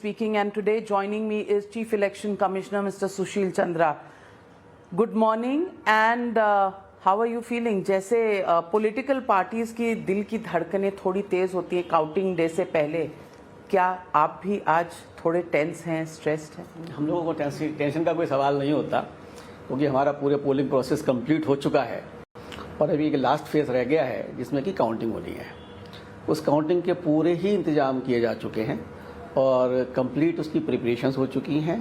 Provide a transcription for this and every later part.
speaking, and today joining me is Chief Election Commissioner Mr. Sushil Chandra. Good morning, and how are you feeling? जैसे political parties की दिल की धड़कनें थोड़ी तेज होती हैं काउंटिंग डे से पहले, क्या आप भी आज थोड़े टेंस हैं, स्ट्रेस्ड हैं? हम लोगों को टेंशन का कोई सवाल नहीं होता, क्योंकि हमारा पूरे पोलिंग प्रोसेस कंप्लीट हो चुका है और अभी एक लास्ट फेज रह गया है जिसमें कि काउंटिंग होनी है। उस काउंटिंग के पूरे ही इंतजाम किए जा चुके हैं और कंप्लीट उसकी प्रिपरेशंस हो चुकी हैं,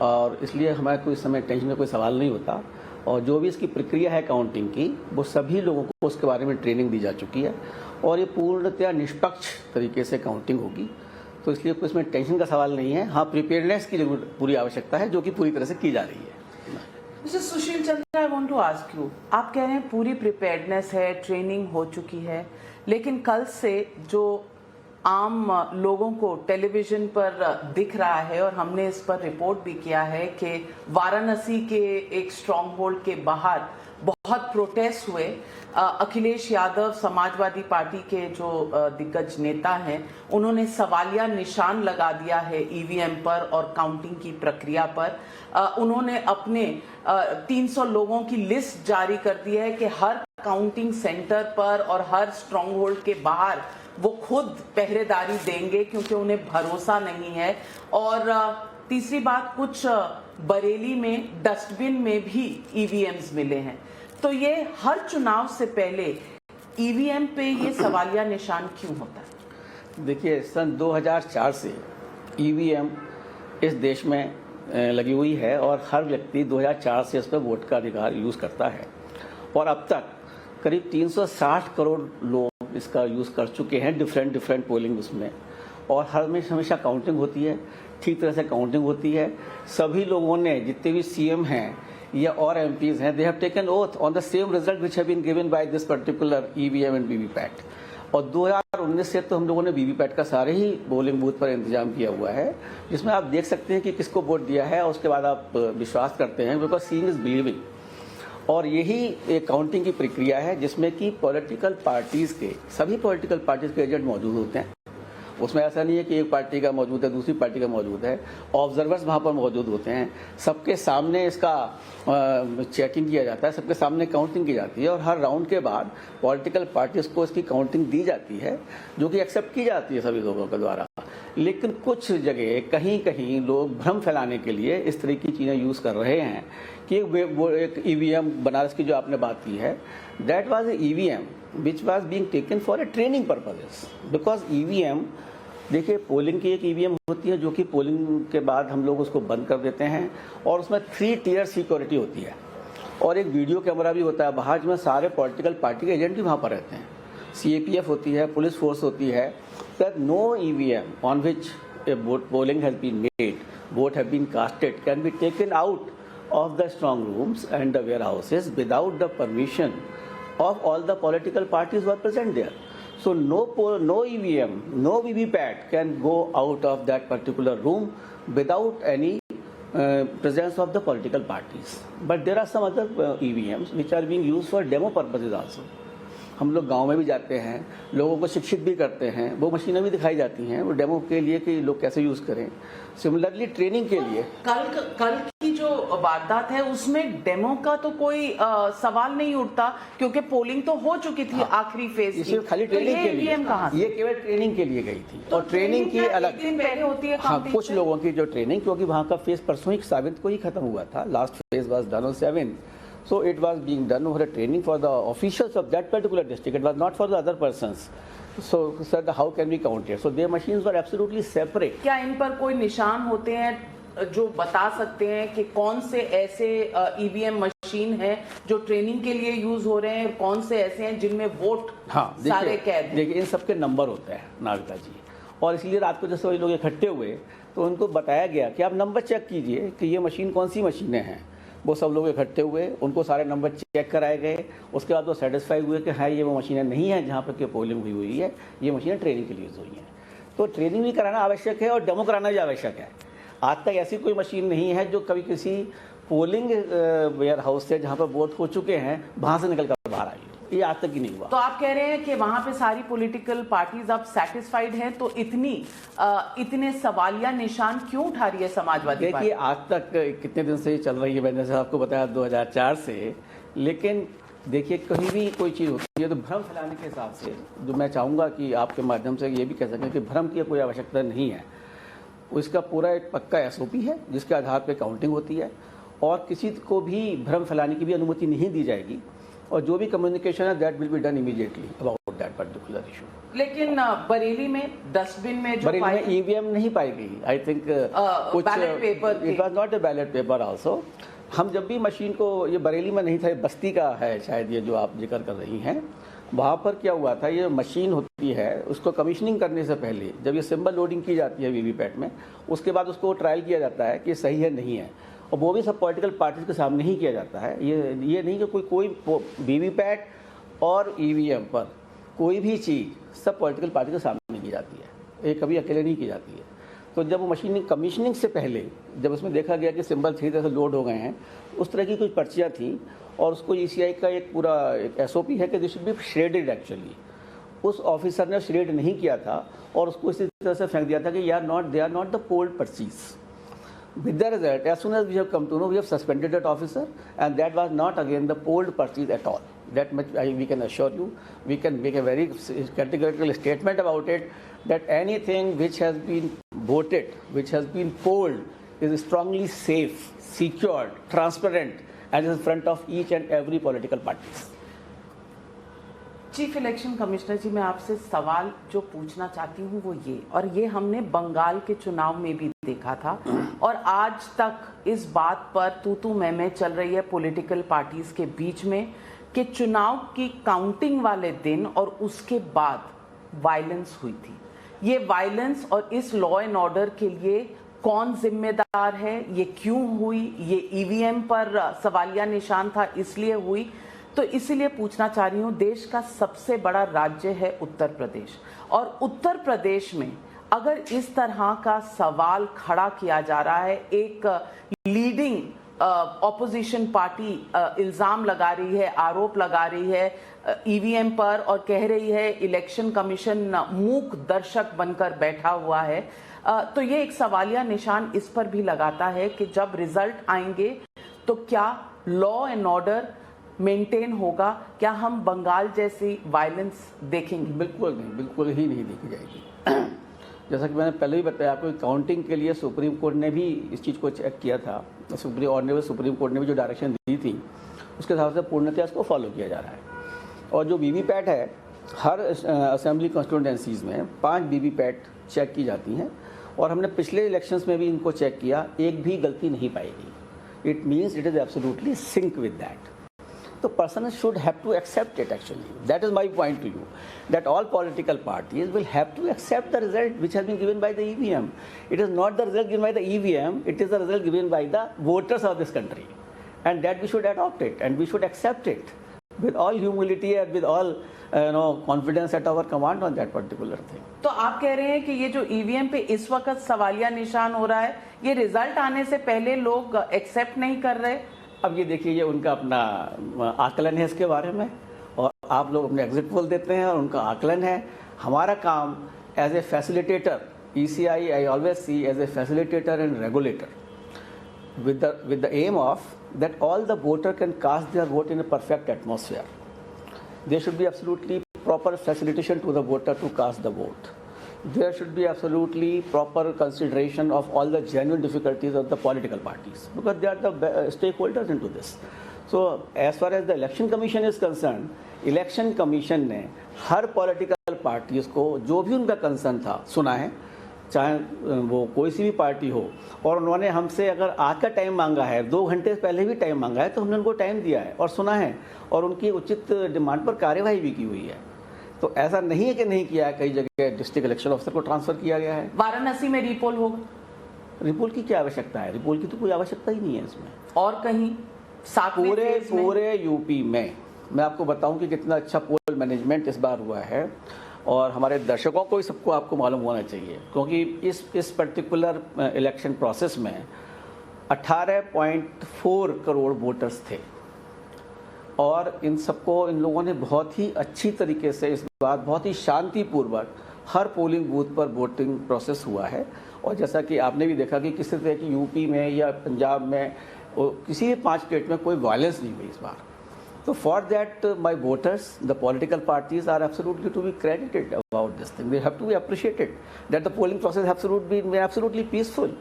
और इसलिए हमारे को इस समय टेंशन का कोई सवाल नहीं होता। और जो भी इसकी प्रक्रिया है काउंटिंग की, वो सभी लोगों को उसके बारे में ट्रेनिंग दी जा चुकी है और ये पूर्णतया निष्पक्ष तरीके से काउंटिंग होगी, तो इसलिए कोई इसमें टेंशन का सवाल नहीं है। हाँ, प्रिपेयरनेस की जरूर पूरी आवश्यकता है, जो कि पूरी तरह से की जा रही है। Mister Sushil Chandra, I want to ask you, आप कह रहे हैं पूरी प्रिपेयर्डनेस है, ट्रेनिंग हो चुकी है, लेकिन कल से जो आम लोगों को टेलीविजन पर दिख रहा है और हमने इस पर रिपोर्ट भी किया है कि वाराणसी के एक स्ट्रॉन्ग होल्ड के बाहर बहुत प्रोटेस्ट हुए। अखिलेश यादव समाजवादी पार्टी के जो दिग्गज नेता हैं, उन्होंने सवालिया निशान लगा दिया है ईवीएम पर और काउंटिंग की प्रक्रिया पर। उन्होंने अपने 300 लोगों की लिस्ट जारी कर दी है कि हर काउंटिंग सेंटर पर और हर स्ट्रॉन्ग होल्ड के बाहर वो खुद पहरेदारी देंगे, क्योंकि उन्हें भरोसा नहीं है। और तीसरी बात, कुछ बरेली में डस्टबिन में भी ईवीएम्स मिले हैं। तो ये हर चुनाव से पहले ईवीएम पे ये सवालिया निशान क्यों होता है? देखिए, सन 2004 से ईवीएम इस देश में लगी हुई है और हर व्यक्ति 2004 से इस पर वोट का अधिकार यूज़ करता है, और अब तक करीब 360 करोड़ लोग इसका यूज़ कर चुके हैं डिफरेंट पोलिंग उसमें। और हमेशा काउंटिंग होती है, ठीक तरह से काउंटिंग होती है। सभी लोगों ने, जितने भी सीएम हैं या और एमपीज हैं, they have taken oath on the same result which have been given by this particular EVM and VVPAT. और 2019 से तो हम लोगों ने वीवीपैट का सारे ही पोलिंग बूथ पर इंतजाम किया हुआ है, जिसमें आप देख सकते हैं कि किसको वोट दिया है और उसके बाद आप विश्वास करते हैं, बिकॉज सीइंग इज बिलीविंग। और यही एक काउंटिंग की प्रक्रिया है जिसमें कि पॉलिटिकल पार्टीज के, सभी पॉलिटिकल पार्टीज के एजेंट मौजूद होते हैं। उसमें ऐसा नहीं है कि एक पार्टी का मौजूद है, दूसरी पार्टी का मौजूद है। ऑब्जर्वर्स वहाँ पर मौजूद होते हैं, सबके सामने इसका चेकिंग किया जाता है, सबके सामने काउंटिंग की जाती है, और हर राउंड के बाद पॉलिटिकल पार्टीज को इसकी काउंटिंग दी जाती है, जो कि एक्सेप्ट की जाती है सभी लोगों के द्वारा। लेकिन कुछ जगह कहीं कहीं लोग भ्रम फैलाने के लिए इस तरह की चीज़ें यूज़ कर रहे हैं कि वो एक ईवीएम, बनारस की जो आपने बात की है, that was a EVM which was being taken for a training purposes. Because EVM, देखिए, पोलिंग की एक ईवीएम होती है जो कि पोलिंग के बाद हम लोग उसको बंद कर देते हैं, और उसमें 3 टियर सिक्योरिटी होती है, और एक वीडियो कैमरा भी होता है बाहर, जिसमें सारे पॉलिटिकल पार्टी के एजेंट भी वहाँ पर रहते हैं। सीएपीएफ होती है, पुलिस फोर्स होती है। That no EVM on which a polling has been made, vote have been casted, can be taken out of the strong rooms and the warehouses without the permission of all the political parties who are present there. So no EVM, no VVPAT can go out of that particular room without any presence of the political parties. But there are some other EVMs which are being used for demo purposes also. हम लोग गांव में भी जाते हैं, लोगों को शिक्षित भी करते हैं, वो मशीनें भी दिखाई जाती हैं वो डेमो के लिए कि लोग कैसे यूज़ करें। सिमिलरली ट्रेनिंग के लिए कल की जो वारदात है उसमें डेमो का तो कोई सवाल नहीं उठता, क्योंकि पोलिंग तो हो चुकी थी। हाँ, आखिरी फेज इसे खाली ट्रेनिंग के लिए, ये केवल ट्रेनिंग के लिए गई थी। तो और ट्रेनिंग की अलग दिन पहले होती है। हाँ, कुछ लोगों की जो ट्रेनिंग, क्योंकि वहाँ का फेज परसों ही 7 को ही खत्म हुआ था, last phase was done on 7th. So it was being done over a training for the officials of that particular district. It was not for the other persons. So said, how can we count here? So their machines were absolutely separate. क्या इन पर कोई निशान होते हैं जो बता सकते हैं कि कौन से ऐसे ईवीएम मशीन हैं जो ट्रेनिंग के लिए यूज हो रहे हैं, कौन से ऐसे हैं जिनमें वोट सारे कैद हैं? देखिए, इन सबके नंबर होते हैं नागरिका जी, और इसलिए रात को जैसे वही लोग इकट्ठे हुए तो उनको बताया गया कि आप नंबर चेक कीजिए कि ये मशीन कौन सी मशीनें हैं। वो सब लोग इकट्ठे हुए, उनको सारे नंबर चेक कराए गए। उसके बाद वो सेटिस्फाई हुए कि हाँ, ये वो मशीनें नहीं हैं जहाँ पर कि पोलिंग हुई है, ये मशीनें ट्रेनिंग के लिए यूज़ हुई हैं। तो ट्रेनिंग भी कराना आवश्यक है और डेमो कराना भी आवश्यक है। आज तक ऐसी कोई मशीन नहीं है जो कभी किसी पोलिंग वेयर हाउस से, जहाँ पर वोट हो चुके हैं, वहाँ से निकल कर बाहर आई। ये आज तक ही नहीं हुआ। तो आप कह रहे हैं कि वहां पे सारी पॉलिटिकल पार्टीज अब सेटिस्फाइड हैं, तो इतने सवालिया निशान क्यों उठा रही है समाजवादी पार्टी? देखिए, आज तक कितने दिन से चल रही है, मैंने जैसे आपको बताया 2004 से। लेकिन देखिए, कहीं भी कोई चीज़ होती है तो भ्रम फैलाने के हिसाब से, जो मैं चाहूँगा कि आपके माध्यम से ये भी कह सकें कि भ्रम की कोई आवश्यकता नहीं है। उसका पूरा एक पक्का SOP है जिसके आधार पर काउंटिंग होती है, और किसी को भी भ्रम फैलाने की भी अनुमति नहीं दी जाएगी, और जो भी कम्युनिकेशन है that will be done immediately about that particular issue. लेकिन बरेली में डस्टबिन में जो बरेली में EVM नहीं पाई गई, आई थिंक कुछ ballot paper, it was not a ballot paper also. हम जब भी मशीन को, ये बरेली में नहीं था, बस्ती का है शायद ये जो आप जिक्र कर रही हैं, वहाँ पर क्या हुआ था, ये मशीन होती है, उसको कमीशनिंग करने से पहले जब ये सिंबल लोडिंग की जाती है वीवीपैट में, उसके बाद उसको ट्रायल किया जाता है कि सही है नहीं है, और वो भी सब पॉलिटिकल पार्टीज के सामने ही किया जाता है। ये नहीं कि कोई वीवीपैट और EVM पर कोई भी चीज़ सब पॉलिटिकल पार्टी के सामने की जाती है, ये कभी अकेले नहीं की जाती है। तो जब वो मशीनिंग कमीशनिंग से पहले जब उसमें देखा गया कि सिंबल सही तरह से लोड हो गए हैं, उस तरह की कुछ पर्चियाँ थी, और उसको ECI का एक पूरा एक SOP है कि this should be shredded. Actually उस ऑफिसर ने श्रेड नहीं किया था और उसको इसी तरह से फेंक दिया था कि they are not the polled purchase. With the result, as soon as we have come to know, we have suspended that officer, and that was not again the polled purchase at all. That much we can assure you. We can make a very categorical statement about it, that anything which has been voted, which has been polled, is strongly safe, secured, transparent, and is in front of each and every political party. Chief election commissioner ji, मैं आपसे सवाल जो पूछना चाहती हूँ वो ये, और ये हमने बंगाल के चुनाव में भी देखा था, और आज तक इस बात पर तू मैं चल रही है पॉलिटिकल पार्टीज के बीच में कि चुनाव की काउंटिंग वाले दिन और उसके बाद वायलेंस हुई थी। ये वायलेंस और इस लॉ एंड ऑर्डर के लिए कौन जिम्मेदार है, ये क्यों हुई, ये EVM पर सवालिया निशान था इसलिए हुई? तो इसीलिए पूछना चाह रही हूँ, देश का सबसे बड़ा राज्य है उत्तर प्रदेश, और उत्तर प्रदेश में अगर इस तरह का सवाल खड़ा किया जा रहा है, एक लीडिंग ऑपोजिशन पार्टी इल्जाम लगा रही है, आरोप लगा रही है EVM पर, और कह रही है इलेक्शन कमीशन मूक दर्शक बनकर बैठा हुआ है, तो ये एक सवालिया निशान इस पर भी लगाता है कि जब रिजल्ट आएंगे तो क्या लॉ एंड ऑर्डर मेंटेन होगा? क्या हम बंगाल जैसी वायलेंस देखेंगे? बिल्कुल नहीं, बिल्कुल ही नहीं देखी जाएगी। जैसा कि मैंने पहले ही बताया आपको, काउंटिंग के लिए सुप्रीम कोर्ट ने भी इस चीज़ को चेक किया था। सुप्रीम कोर्ट ने भी जो डायरेक्शन दी थी उसके हिसाब से पूर्णतः इसको फॉलो किया जा रहा है। और जो वीवीपैट है, हर असेंबली कॉन्स्टिट्यूंसीज में 5 वीवीपैट चेक की जाती हैं, और हमने पिछले इलेक्शंस में भी इनको चेक किया, एक भी गलती नहीं पाई गई। It means it is absolutely sync with that. So person should have to accept it actually. That is my point to you, that all political parties will have to accept the result which has been given by the EVM. It is not the result given by the EVM, it is the result given by the voters of this country. And that we should adopt it and we should accept it with all humility and with all confidence at our command on that particular thing. तो आप कह रहे हैं कि ये जो EVM पे इस वक्त सवालिया निशान हो रहा है, ये रिजल्ट आने से पहले लोग एक्सेप्ट नहीं कर रहे? अब ये देखिए, ये उनका अपना आकलन है इसके बारे में, और आप लोग अपने एग्जिट पोल देते हैं और उनका आकलन है। हमारा काम as a facilitator, ECI I always see as a facilitator and regulator with the aim of that all the voter can cast their vote in a perfect atmosphere. There should be absolutely proper facilitation to the voter to cast the vote. There should be absolutely proper consideration of all the genuine difficulties of the political parties, because they are the stakeholders into this. So as far as the election commission is concerned, election commission ने हर political parties को जो भी उनका concern था सुना है, चाहे वो कोई सी भी पार्टी हो, और उन्होंने हमसे अगर आज का टाइम मांगा है, 2 घंटे पहले भी टाइम मांगा है, तो हमने उनको टाइम दिया है और सुना है, और उनकी उचित डिमांड पर कार्यवाही भी की हुई है। तो ऐसा नहीं है कि नहीं किया है, कई जगह डिस्ट्रिक्ट इलेक्शन ऑफिसर को ट्रांसफर किया गया है। वाराणसी में रीपोल होगा? रीपोल की क्या आवश्यकता है? रीपोल की तो कोई आवश्यकता ही नहीं है इसमें। और कहीं पूरे यूपी में मैं आपको बताऊं कि कितना अच्छा पोल मैनेजमेंट इस बार हुआ है, और हमारे दर्शकों को सबको आपको मालूम होना चाहिए, क्योंकि इस पर्टिकुलर इलेक्शन प्रोसेस में 18.4 करोड़ वोटर्स थे। और इन सबको इन लोगों ने बहुत ही अच्छी तरीके से इस बार बहुत ही शांतिपूर्वक हर पोलिंग बूथ पर वोटिंग प्रोसेस हुआ है। और जैसा कि आपने भी देखा कि किसी तरह की यूपी में या पंजाब में किसी भी 5 स्टेट में कोई वायलेंस नहीं हुई इस बार। So for that, my voters, the political parties are absolutely to be credited about this thing. They have to be appreciated that the polling process has been absolutely peaceful.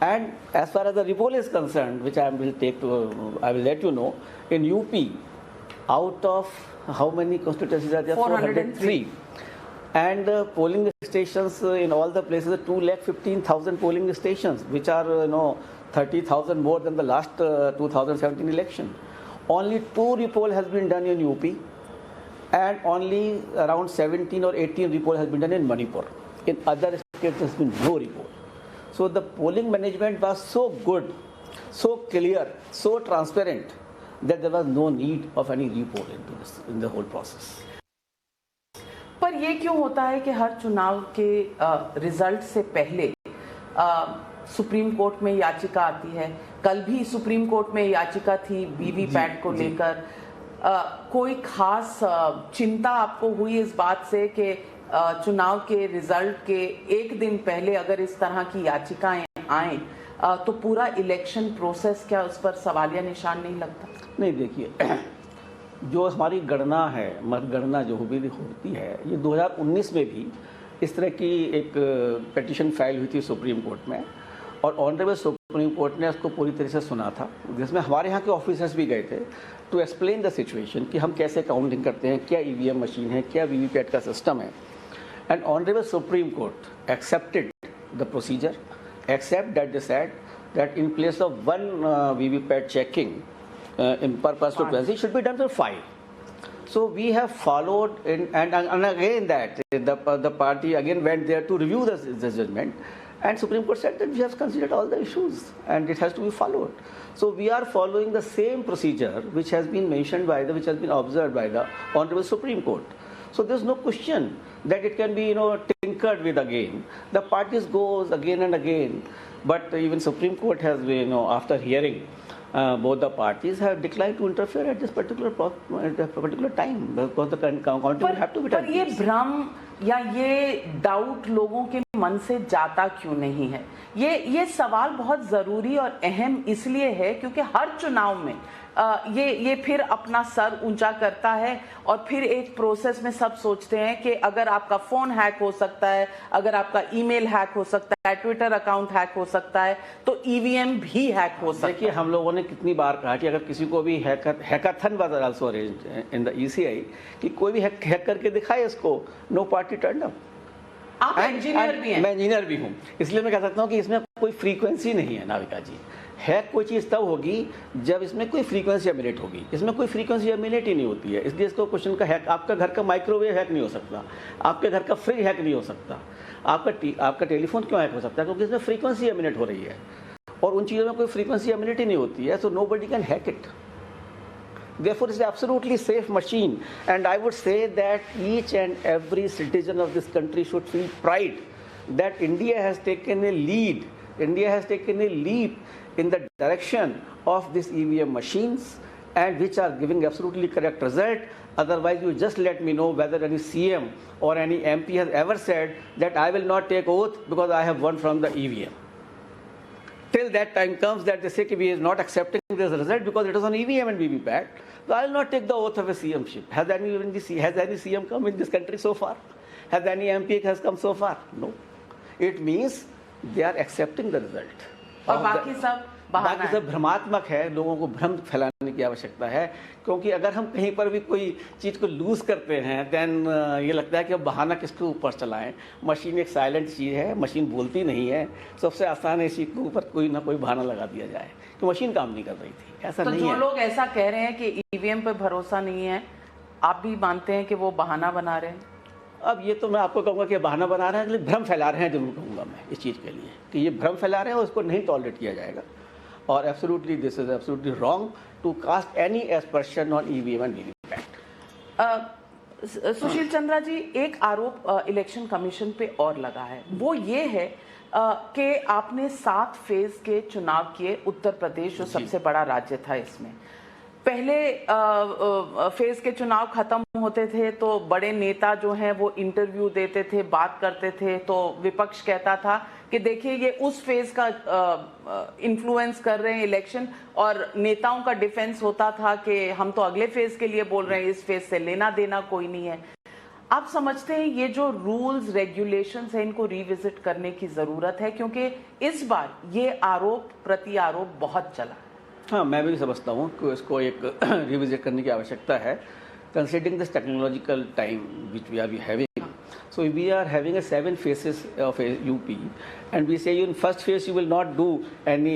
And as far as the repoll is concerned, which I will let you know, in UP, out of how many constituencies are there? 403. And polling stations in all the places, 2,15,000 polling stations, which are 30,000 more than the last 2017 election. Only 2 repoll has been done in UP, and only around 17 or 18 repoll has been done in Manipur. In other states, there has been no repoll. So the polling management was so good, so clear, so transparent that there was no need of any repoll into this in the whole process. पर ये क्यों होता है कि हर चुनाव के result से पहले सुप्रीम कोर्ट में याचिका आती है? कल भी सुप्रीम कोर्ट में याचिका थी वीवीपैट को लेकर। कोई खास चिंता आपको हुई इस बात से कि चुनाव के रिजल्ट के एक दिन पहले अगर इस तरह की याचिकाएं आए तो पूरा इलेक्शन प्रोसेस क्या उस पर सवालिया निशान नहीं लगता? नहीं, देखिए, जो हमारी गणना है, मतगणना जो भी होती है, ये 2019 में भी इस तरह की एक पिटीशन फाइल हुई थी सुप्रीम कोर्ट में, और ऑनरेबल सुप्रीम कोर्ट ने उसको पूरी तरह से सुना था, जिसमें हमारे यहाँ के ऑफिसर्स भी गए थे टू एक्सप्लेन द सिचुएशन कि हम कैसे काउंटिंग करते हैं, क्या ईवीएम मशीन है, क्या वीवीपैट का सिस्टम है। And honourable supreme court accepted the procedure, except that they said that in place of 1 VVPAT checking in per constituency should be done for 5. So we have followed and again that the party again went there to review the judgment, and Supreme Court said that we have considered all the issues and it has to be followed. So we are following the same procedure which has been mentioned which has been observed by the Honorable Supreme Court. So there's no question that it can be tinkered with again. The parties goes again and again, but even Supreme Court has after hearing both the parties have declined to interfere at this particular time because the counting will have to be done. पर ये भ्रम या ये doubt लोगों के मन से जाता क्यों नहीं है? ये सवाल बहुत जरूरी और अहम इसलिए है क्योंकि हर चुनाव में ये फिर अपना सर ऊंचा करता है और फिर एक प्रोसेस में सब सोचते हैं कि अगर आपका फोन हैक हो सकता है, अगर आपका ईमेल हैक हो सकता है, ट्विटर अकाउंट हैक हो सकता है, तो ईवीएम भी हैक हो सकता है। देखिए, हम लोगों ने कितनी बार कहा कि अगर किसी को भी hackathon was also arranged in the ECI कि कोई भी हैक करके दिखाए इसको, नो पार्टी टर्न अप। आप इंजीनियर भी हैं? मैं इंजीनियर भी हूँ, इसलिए मैं कह सकता हूँ कि इसमें कोई फ्रीक्वेंसी नहीं है नाविका जी। हैक कोई चीज़ तब होगी जब इसमें कोई फ्रीक्वेंसी एमिनेट होगी, इसमें कोई फ्रीक्वेंसी एमिनेट ही नहीं होती है, इसलिए इसको क्वेश्चन का हैक। आपका घर का माइक्रोवेव हैक नहीं हो सकता, आपके घर का फ्रिज हैक नहीं हो सकता, आपका टेलीफोन क्यों हैक हो सकता है? क्योंकि इसमें फ्रीक्वेंसी एमिनेट हो रही है, और उन चीज़ों में कोई फ्रीक्वेंसी एमिनेट ही नहीं होती है, so nobody can hack it. Therefore, it's an absolutely safe machine, and I would say that each and every citizen of this country should feel pride that India has taken a lead. India has taken a leap in the direction of these EVM machines, and which are giving absolutely correct result. Otherwise, you just let me know whether any CM or any MP has ever said that I will not take oath because I have won from the EVM. Till that time comes that they say that we are not accepting this result because it is on EVM and VVPAT, so I will not take the oath of a CM-ship. Has any CM come in this country so far? Has any MP has come so far? No. It means they are accepting the result. और बाकी सब भ्रमात्मक है, लोगों को भ्रम फैलाने की आवश्यकता है, क्योंकि अगर हम कहीं पर भी कोई चीज़ को लूज करते हैं देन ये लगता है कि अब बहाना किसके ऊपर चलाएं। मशीन एक साइलेंट चीज़ है, मशीन बोलती नहीं है, सबसे आसान है इसी के ऊपर कोई ना कोई बहाना लगा दिया जाए कि मशीन काम नहीं कर रही थी। ऐसा तो नहीं जो है। लोग ऐसा कह रहे हैं कि ईवीएम पे भरोसा नहीं है, आप भी मानते हैं कि वो बहाना बना रहे हैं? अब ये तो मैं आपको कहूँगा कि बहाना बना रहे हैं, लेकिन भ्रम फैला रहे हैं जरूर कहूँगा मैं इस चीज़ के लिए कि ये भ्रम फैला रहे हैं और उसको नहीं टॉलरेट किया जाएगा। और absolutely this is absolutely wrong to cast any aspersion on EVM and VVPAT. Sushil Chandra ji, एक आरोप इलेक्शन कमीशन पे और लगा है, वो ये है कि आपने 7 फेज के चुनाव किए। उत्तर प्रदेश जो सबसे बड़ा राज्य था, इसमें पहले फेज के चुनाव खत्म होते थे तो बड़े नेता जो हैं वो इंटरव्यू देते थे, बात करते थे, तो विपक्ष कहता था कि देखिए ये उस फेज का इन्फ्लुएंस कर रहे हैं इलेक्शन, और नेताओं का डिफेंस होता था कि हम तो अगले फेज के लिए बोल रहे हैं, इस फेज से लेना देना कोई नहीं है। आप समझते हैं ये जो रूल्स रेगुलेशंस है इनको रिविजिट करने की जरूरत है, क्योंकि इस बार ये आरोप प्रति आरोप बहुत चला। हाँ, मैं भी समझता हूँ कि इसको एक रिविजिट करने की आवश्यकता है, considering this technological time which we are having. So we are having a 7 phases of a UP, and we say in first phase you will not do any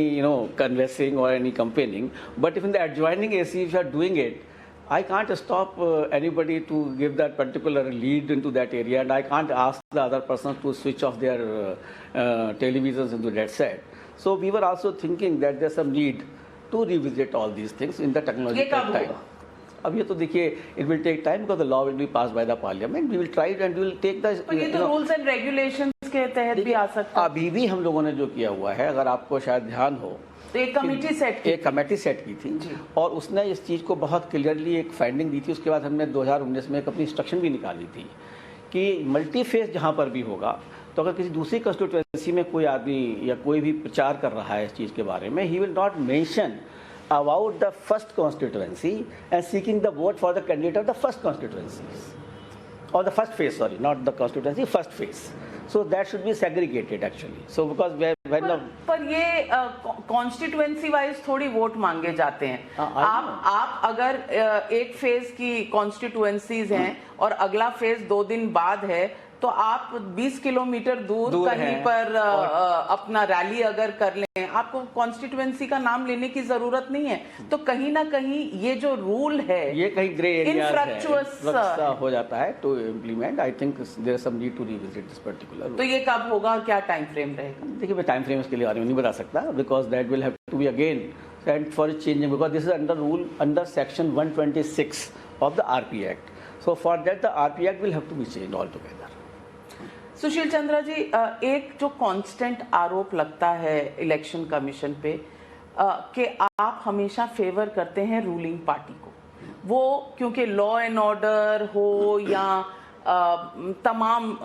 canvassing or any campaigning, but if in the adjoining AC if you are doing it, I can't stop anybody to give that particular lead into that area, and I can't ask the other person to switch off their televisions into that set. So we were also thinking that there's some need to revisit all these things in the technological time. अब ये तो देखिए, it will take time because the law will be pass by the parliament. We will try and we will take the, ये तो rules and regulations के तहत भी आ सकता है. अभी भी हम लोगों ने जो किया हुआ है, अगर आपको शायद ध्यान हो, तो एक कमेटी सेट की थी और उसने इस चीज़ को बहुत क्लियरली एक फाइंडिंग दी थी. उसके बाद हमने 2019 में एक अपनी इंस्ट्रक्शन भी निकाली थी कि मल्टी फेज जहाँ पर भी होगा, तो अगर किसी दूसरी कंस्टिट्यूएंसी में कोई आदमी या कोई भी प्रचार कर रहा है इस चीज़ के बारे में, he will not mention about the first constituency and seeking the vote for the candidate of the first constituencies or the first phase, sorry, not the constituency, first phase. So that should be segregated actually. So because पर ये constituency wise थोड़ी vote मांगे जाते हैं. आप अगर एक phase की कॉन्स्टिट्यूएंसीज हैं और अगला फेज 2 दिन बाद है, तो आप 20 किलोमीटर दूर कहीं पर अपना रैली अगर कर लें, आपको कॉन्स्टिट्यूएंसी का नाम लेने की जरूरत नहीं है. तो कहीं ना कहीं ये जो रूल है, ये कहीं ग्रे एरिया इनफ्रक्चुअस हो जाता है to implement. I think there is some need to revisit this particular. तो ये कब होगा और क्या टाइम फ्रेम रहेगा? देखिए, मैं टाइम फ्रेम इसके लिए बारे में नहीं बता सकता, because that will have to be again and for changing, because this is under rule under section 126 of the RP act. So for that the RP act will have to be changed altogether. Sushil Chandra ji, एक जो constant आरोप लगता है election commission पे कि आप हमेशा favour करते हैं रूलिंग पार्टी को, वो क्योंकि लॉ एंड ऑर्डर हो या तमाम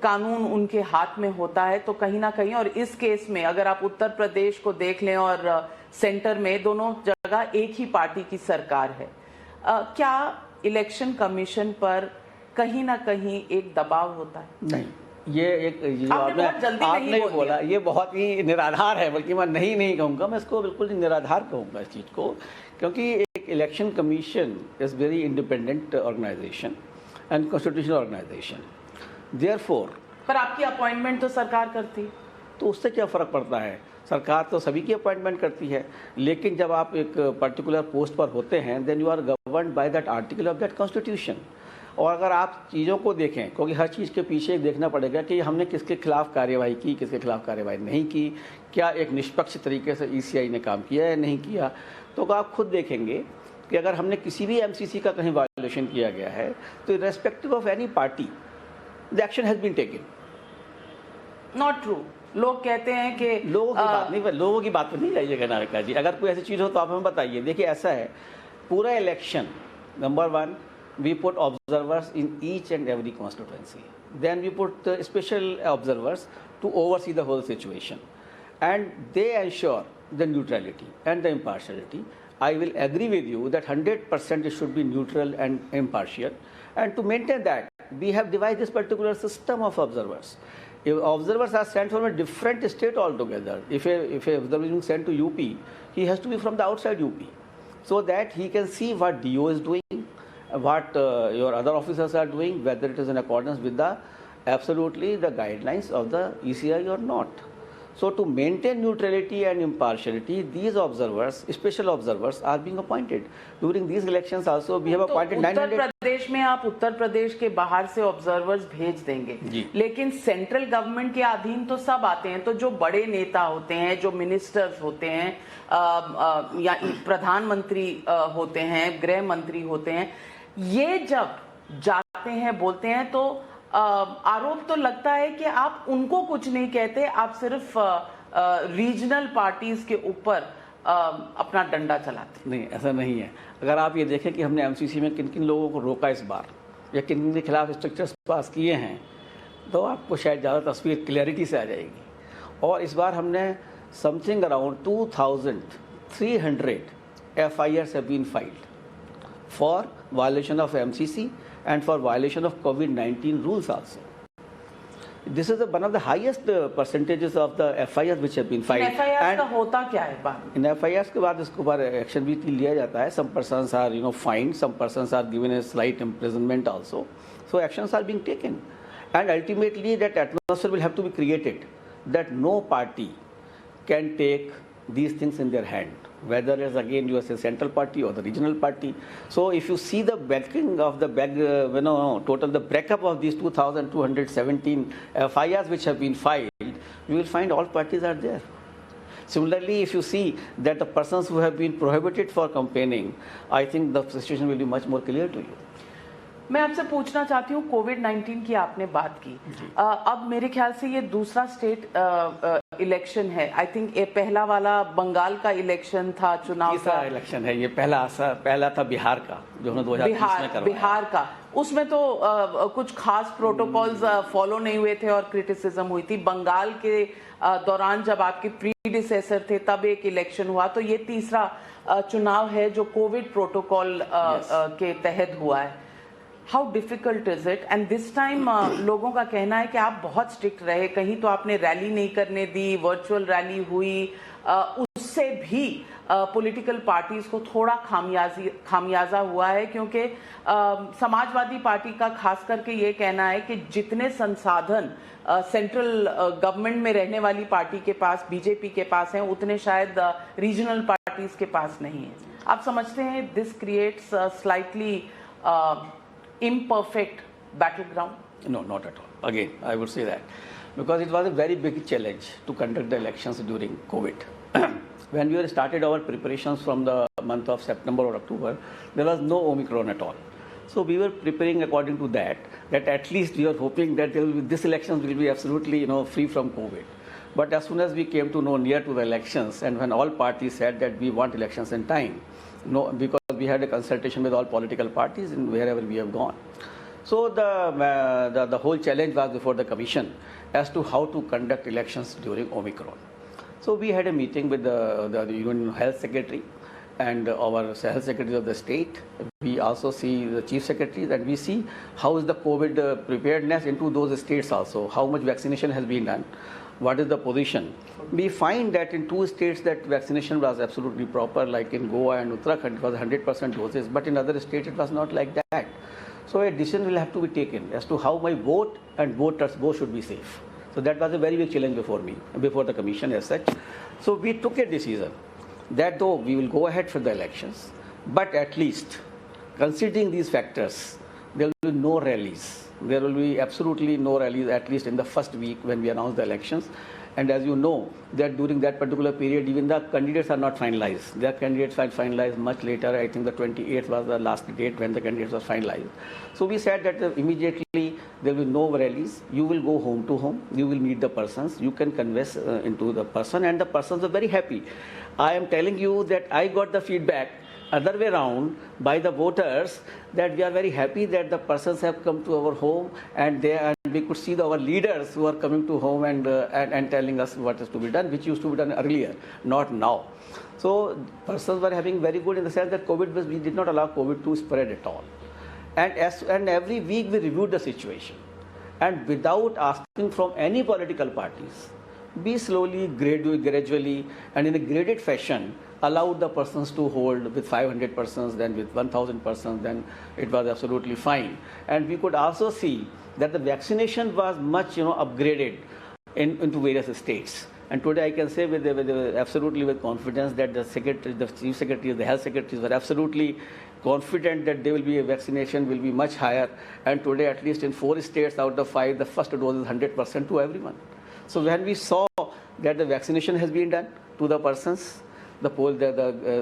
कानून उनके हाथ में होता है, तो कहीं ना कहीं, और इस केस में अगर आप उत्तर प्रदेश को देख लें और सेंटर में, दोनों जगह एक ही पार्टी की सरकार है. क्या इलेक्शन कमीशन पर कहीं ना कहीं एक दबाव होता है? नहीं, ये एक जो आपने बोला ये बहुत ही निराधार है, बल्कि मैं नहीं कहूँगा, मैं इसको बिल्कुल निराधार कहूँगा इस चीज़ को, क्योंकि एक election commission is very independent organisation and constitutional organisation. Therefore पर आपकी अपॉइंटमेंट तो सरकार करती है, तो उससे क्या फ़र्क पड़ता है? सरकार तो सभी की अपॉइंटमेंट करती है, लेकिन जब आप एक पर्टिकुलर पोस्ट पर होते हैं, then you are governed by that article of that constitution. और अगर आप चीज़ों को देखें, क्योंकि हर चीज़ के पीछे एक देखना पड़ेगा कि हमने किसके खिलाफ कार्यवाही की, किसके खिलाफ कार्यवाही नहीं की, क्या एक निष्पक्ष तरीके से ईसीआई ने काम किया या नहीं किया. तो आप खुद देखेंगे कि अगर हमने किसी भी एमसीसी का कहीं वायोलेशन किया गया है, तो irrespective of any party the action has been taken. Not true. लोग कहते हैं कि लोगों की बात पर नहीं जाइएगा नारिका जी. अगर कोई ऐसी चीज़ हो तो आप हमें बताइए. देखिए, ऐसा है, पूरा election, number 1, we put observers in each and every constituency. Then we put special observers to oversee the whole situation, and they ensure the neutrality and the impartiality. I will agree with you that 100% it should be neutral and impartial, and to maintain that, we have devised this particular system of observers. If observers are sent from a different state altogether, if a observer is being sent to UP, he has to be from the outside UP, so that he can see what DO is doing, what your other officers are doing, whether it is in accordance with the absolutely the guidelines of the ECI or not. So to maintain neutrality and impartiality, these observers, special observers, are being appointed. During these elections also we have appointed 900. Uttar Pradesh में आप उत्तर प्रदेश के बाहर से observers भेज देंगे, लेकिन central government के अधीन तो सब आते हैं. तो जो बड़े नेता होते हैं, जो मिनिस्टर्स होते हैं, या प्रधानमंत्री होते हैं, गृह मंत्री होते हैं, ये जब जाते हैं, बोलते हैं, तो आरोप तो लगता है कि आप उनको कुछ नहीं कहते, आप सिर्फ रीजनल पार्टीज के ऊपर अपना डंडा चलाते? नहीं, ऐसा नहीं है। अगर आप ये देखें कि हमने एमसीसी में किन किन लोगों को रोका इस बार या किन किन के खिलाफ स्ट्रक्चर्स पास किए हैं, तो आपको शायद ज़्यादा तस्वीर क्लैरिटी से आ जाएगी। और इस बार हमने something around 2300 FIRs have been filed for violation of MCC and for violation of COVID-19 rules also. This is one of the highest percentages of the FIRs which have been filed. FIR का होता क्या है बाद में? In FIRs के बाद इसके ऊपर एक्शन भी लिया जाता है. Some persons are fined, some persons are given a slight imprisonment also. So actions are being taken, and ultimately that atmosphere will have to be created that no party can take these things in their hand, whether it's again you say central party or the regional party. So if you see the backing of the total the breakup of these 2,217 FIRs which have been filed, you will find all parties are there. Similarly, if you see that the persons who have been prohibited for campaigning, I think the situation will be much more clear to you. मैं आपसे पूछना चाहती हूँ, कोविड-19 की आपने बात की, अब मेरे ख्याल से ये दूसरा स्टेट इलेक्शन है। आई थिंक ये पहला वाला बंगाल का इलेक्शन था, चुनाव का इलेक्शन है ये। पहला था बिहार का, जो हमने 2020 में करवाया। बिहार का, उसमें तो कुछ खास प्रोटोकॉल्स फॉलो नहीं हुए थे और क्रिटिसिज्म हुई थी। बंगाल के दौरान जब आपके प्रीडिसेसर थे तब एक इलेक्शन हुआ, तो ये तीसरा चुनाव है जो कोविड प्रोटोकॉल के तहत हुआ है। How difficult is it? And this time लोगों का कहना है कि आप बहुत स्ट्रिक्ट रहे, कहीं तो आपने रैली नहीं करने दी, वर्चुअल रैली हुई, उससे भी पॉलिटिकल पार्टीज को थोड़ा खामियाजा हुआ है, क्योंकि समाजवादी पार्टी का खास करके ये कहना है कि जितने संसाधन सेंट्रल गवर्नमेंट में रहने वाली पार्टी के पास, बीजेपी के पास हैं, उतने शायद रीजनल पार्टीज के पास नहीं है। आप समझते हैं this creates slightly imperfect battleground? No, not at all. Again, I would say that because it was a very big challenge to conduct the elections during COVID. When we started our preparations from the month of September or October, there was no Omicron at all. So we were preparing according to that at least we were hoping that this elections will be absolutely free from COVID. But as soon as we came to know near to the elections, and when all parties said that we want elections in time, because we had a consultation with all political parties in wherever we have gone. So the whole challenge was before the commission as to how to conduct elections during Omicron. So we had a meeting with the Union Health Secretary and our health secretaries of the state. We also see the chief secretaries, and we see how is the COVID preparedness into those states also, how much vaccination has been done, what is the position. We find that in two states that vaccination was absolutely proper, like in Goa and Uttarakhand, it was 100% doses, but in other states it was not like that. So a decision will have to be taken as to how my vote and voters both should be safe. So that was a very big challenge before the commission as such. So we took a decision that though we will go ahead for the elections, but at least considering these factors, there will be no rallies. There will be absolutely no rallies, at least in the first week when we announce the elections. And as you know, that during that particular period, even the candidates are not finalized. Their candidates are finalized much later. I think the 28th was the last date when the candidates were finalized. So we said that immediately there will be no rallies. You will go home to home. You will meet the persons. You can converse into the person, and the persons are very happy. I am telling you that I got the feedback other way around by the voters that we are very happy that the persons have come to our home, and we could see our leaders who are coming to home and telling us what is to be done, which used to be done earlier, not now. So persons were having very good in the sense that we did not allow COVID to spread at all. And every week we reviewed the situation, and without asking from any political parties, we slowly, gradually, and in a graded fashion allowed the persons to hold with 500 persons, then with 1,000 persons, then it was absolutely fine. And we could also see that the vaccination was much upgraded into various states. And today I can say absolutely with confidence that the chief secretary, the health secretaries were absolutely confident that there will be a vaccination will be much higher. And today, at least in 4 states out of 5, the first dose is 100% to everyone. So when we saw that the vaccination has been done to the persons, the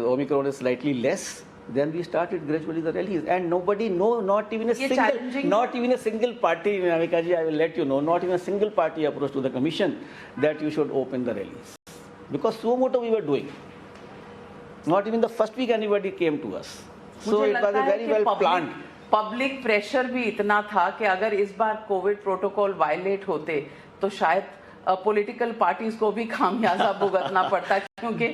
Omicron is slightly less, then we started gradually the rallies, and nobody, not even a single party, Amika ji, I will let you know, not even a single party approached to the commission that you should open the rallies, because suo motu we were doing. Not even the first week anybody came to us. So मुझे it was लगता a है very कि well planned. Public pressure भी इतना था कि अगर इस बार कोविड प्रोटोकॉल वायलेट होते तो शायद पॉलिटिकल पार्टीज को भी खामियाजा भुगतना पड़ता, क्योंकि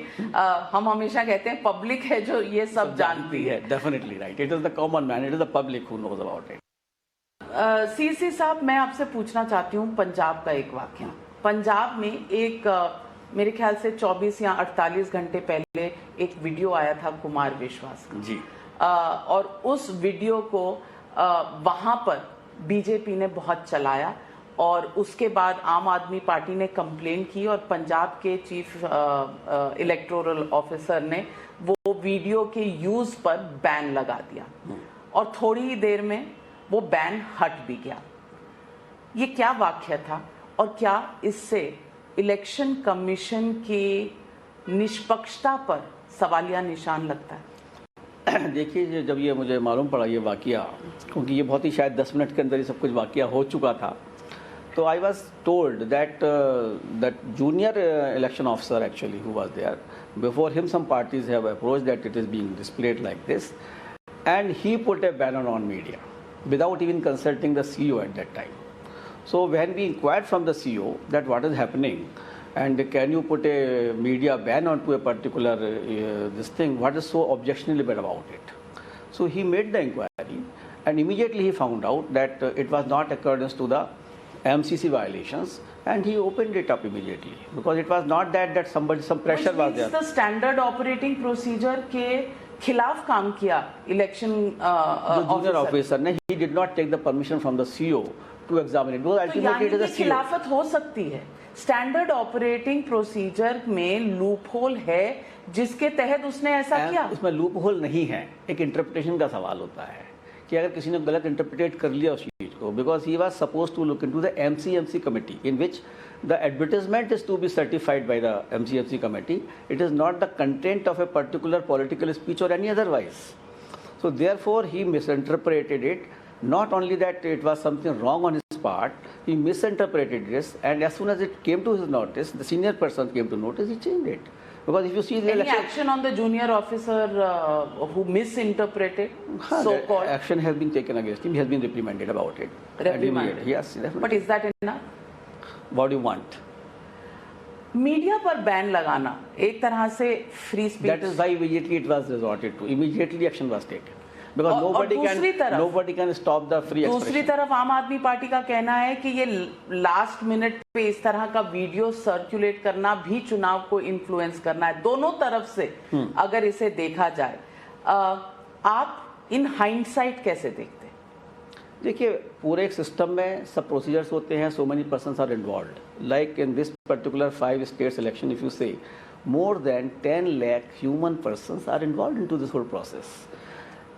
हम हमेशा कहते हैं पब्लिक है जो ये सब जानती है। Definitely right. It is the common man, it is the public who knows about it. CC साहब, मैं आपसे पूछना चाहती हूँ पंजाब का एक वाकया। पंजाब में एक मेरे ख्याल से 24 या 48 घंटे पहले एक वीडियो आया था कुमार विश्वास का। जी। और उस वीडियो को वहां पर बीजेपी ने बहुत चलाया और उसके बाद आम आदमी पार्टी ने कंप्लेन की और पंजाब के चीफ इलेक्टोरल ऑफिसर ने वो वीडियो के यूज पर बैन लगा दिया और थोड़ी ही देर में वो बैन हट भी गया। ये क्या वाकया था और क्या इससे इलेक्शन कमीशन की निष्पक्षता पर सवालिया निशान लगता है? देखिए, जब ये मुझे मालूम पड़ा ये वाकया, क्योंकि ये बहुत ही शायद 10 मिनट के अंदर ही सब कुछ वाकया हो चुका था, तो I was told that that junior election officer actually who was there, before him some parties have approached that it is being displayed like this and he put a ban on media without even consulting the CEO at that time. So when we inquired from the CEO that what is happening and can you put a media ban onto a particular this thing, what is so objectionable about it? So he made the inquiry and immediately he found out that it was not accordance to the MCC violations and he opened it up immediately because it was not that some pressure was there. The standard operating procedure के खिलाफ काम किया election junior officer ने, he did not take the permission from the CEO to examine it. तो यानी कि खिलाफत हो सकती है। स्टैंडर्ड ऑपरेटिंग प्रोसीजर में लूप होल है जिसके तहत उसने ऐसा किया। उसमें लूप होल नहीं है, एक इंटरप्रिटेशन का सवाल होता है कि अगर किसी ने गलत इंटरप्रिटेट कर लिया उस चीज को, because he was suppose to look into the MCMC committee in which the advertisement is to be certified by the MCMC committee, it is not the content of a particular political speech और any otherwise. So therefore he misinterpreted it. Not only that it was something wrong on his part, he misinterpreted this, and as soon as it came to his notice, the senior person came to notice, he changed it. Because if you see the any action on the junior officer who misinterpreted, so-called action has been taken against him, he has been reprimanded about it. Reprimanded? Yes, definitely. But is that enough? What do you want? Media पर ban लगाना एक तरह से free speech. That is why immediately it was resorted to. Immediately action was taken. Because nobody can stop the free expression. दूसरी तरफ आम आदमी party का कहना है कि ये लास्ट मिनट पे इस तरह का वीडियो सर्कुलेट करना भी चुनाव को इन्फ्लुएंस करना है. दोनों तरफ से अगर इसे देखा जाए, आप इन हाइंडसाइट कैसे देखते हैं? देखिए, पूरे एक सिस्टम में सब प्रोसीजर्स होते हैं, so many persons are involved. Like in this particular 5 states election, if you say, more than 10 lakh human persons are involved into this whole process.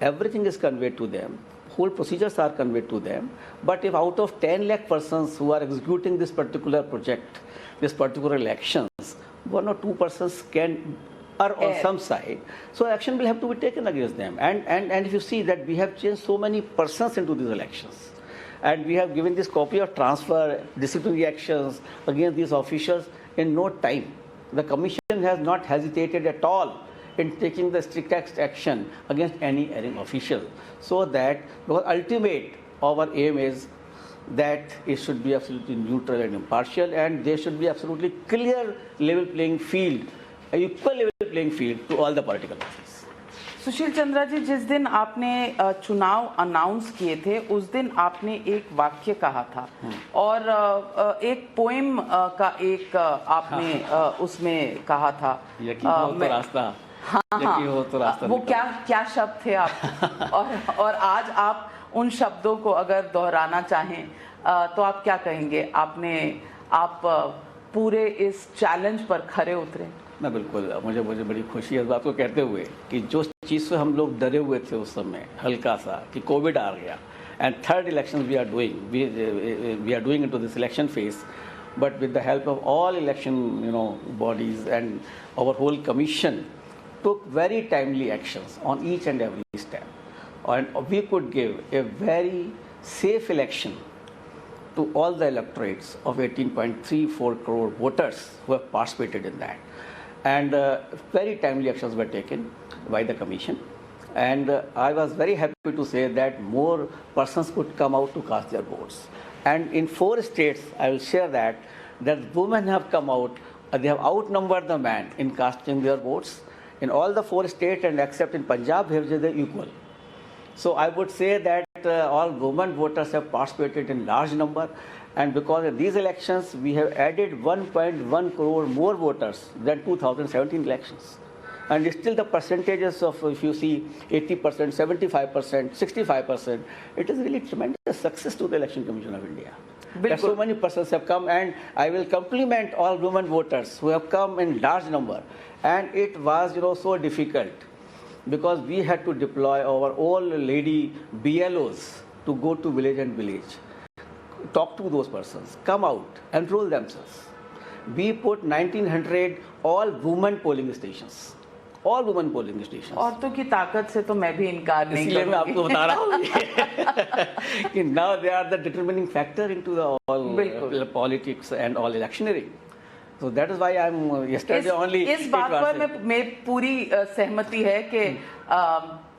Everything is conveyed to them, whole procedures are conveyed to them. But if out of 10 lakh persons who are executing this particular project, this particular elections, 1 or 2 persons can are on some side, so action will have to be taken against them. And if you see that we have changed so many persons into these elections, and we have given this copy of transfer, disciplinary actions against these officials in no time. The commission has not hesitated at all in taking the strictest action against any erring official, so that because ultimate our aim is that it should be absolutely neutral and impartial, and there should be absolutely clear level playing field, equal level playing field to all the political parties. सुशील चंद्रा जी, जिस दिन आपने चुनाव announce किए थे उस दिन आपने एक वाक्य कहा था और एक पोएम का एक आपने उसमें कहा था, यकीन हो तो रास्ता. यकीन हो तो रास्ता. वो क्या शब्द थे आप? और आज आप उन शब्दों को अगर दोहराना चाहें तो आप क्या कहेंगे? आप पूरे इस चैलेंज पर खरे उतरे. मैं बिल्कुल, मुझे बड़ी खुशी है इस बात को कहते हुए कि जो चीज़ से हम लोग डरे हुए थे उस समय हल्का सा कि कोविड आ गया, and third election we are doing into this election phase, but with the help of all election bodies and our whole commission took very timely actions on each and every step, and we could give a very safe election to all the electorates of 18.34 crore voters who have participated in that. and very timely actions were taken by the commission. And I was very happy to say that more persons could come out to cast their votes. And in 4 states, I will share that women have come out, they have outnumbered the men in casting their votes. In all the 4 states, and except in Punjab, they are equal. So I would say that all women voters have participated in large number, and because of these elections, we have added 1.1 crore more voters than 2017 elections. And still the percentages of, if you see, 80%, 75%, 65%, it is really tremendous success to the Election Commission of India. That so many persons have come, and I will compliment all women voters who have come in large number. And it was, so difficult, because we had to deploy our all lady BLOs to go to village and village, talk to those persons, come out, enroll themselves. We put 1900 all women polling stations. All women polling stations. औरतों की ताकत से तो मैं भी इनकार नहीं इसलिए मैं आपको बता रहा हूँ कि now they are the determining factor into the all politics and all electioneering. So that is why I'm yesterday only. इस बात पर मैं पूरी सहमति है कि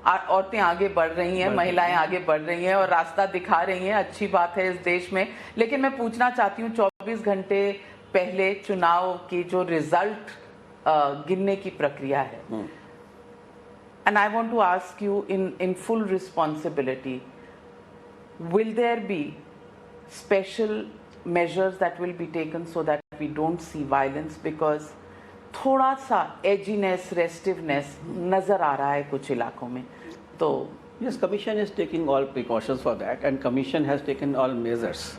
औरतें आगे बढ़ रही हैं, महिलाएं आगे बढ़ रही हैं और रास्ता दिखा रही हैं, अच्छी बात है इस देश में. लेकिन मैं पूछना चाहती हूँ, 24 घंटे पहले चुनाव की जो रिजल्ट गिनने की प्रक्रिया है, and I want to ask you in full responsibility, will there be special measures that will be taken so that we don't see violence, because थोड़ा सा edginess, restiveness नजर आ रहा है कुछ इलाकों में. तो yes, commission is taking all precautions for that, and commission has taken all measures,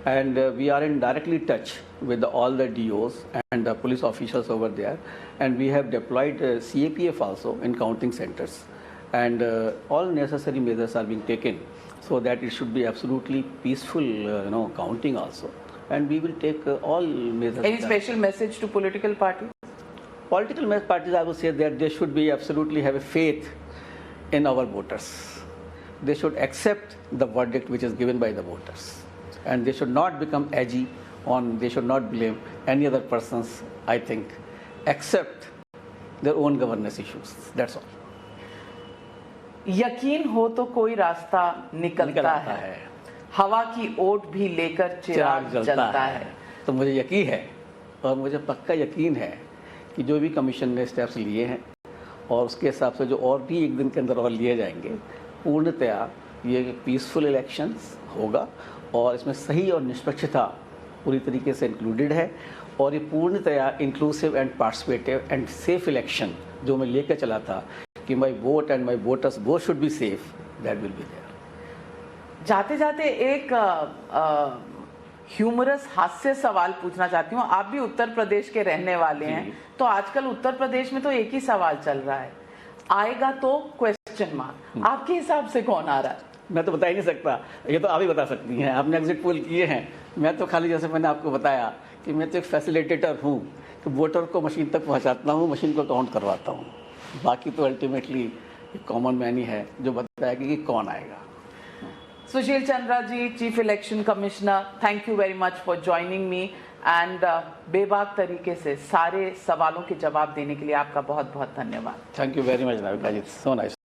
and we are in directly touch with all the DOs and the police officials over there, and we have deployed CAPF also in counting centers, and all necessary measures are being taken so that it should be absolutely peaceful, counting also, and we will take all measures. Any special message to political parties? Political parties, I would say that they should be absolutely have a faith in our voters. They should accept the verdict which is given by the voters, and they should not become edgy they should not blame any other persons, I think, except their own governance issues. That's all. यकीन हो तो कोई रास्ता निकलता है, हवा की ओट भी लेकर चिराग जलता है. तो मुझे यकीन है, और मुझे पक्का यकीन है कि जो भी कमीशन ने स्टेप्स लिए हैं और उसके हिसाब से जो और भी एक दिन के अंदर और लिए जाएंगे, पूर्णतया ये पीसफुल इलेक्शंस होगा, और इसमें सही और निष्पक्षता पूरी तरीके से इंक्लूडेड है, और ये पूर्णतया inclusive and participative and safe election जो मैं लेकर चला था कि my vote and my voters both should be safe, that will be there. जाते जाते एक ह्यूमरस हास्य सवाल पूछना चाहती हूँ. आप भी उत्तर प्रदेश के रहने वाले हैं, तो आजकल उत्तर प्रदेश में तो एक ही सवाल चल रहा है, आएगा तो क्वेश्चन मार्क. आपके हिसाब से कौन आ रहा है? मैं तो बता ही नहीं सकता, ये तो आप ही बता सकती हैं. आपने एग्जिट पोल किए हैं, मैं तो खाली जैसे मैंने आपको बताया कि मैं तो एक फैसिलिटेटर हूँ, कि वोटर को मशीन तक पहुँचाता हूँ, मशीन को काउंट करवाता हूँ. बाकी तो अल्टीमेटली कॉमन मैन ही है जो बताएगा कि कौन आएगा. Sushil Chandra ji, chief election commissioner, thank you very much for joining me, and बेबाक तरीके से सारे सवालों के जवाब देने के लिए आपका बहुत बहुत धन्यवाद. Thank you very much Navika ji, so nice.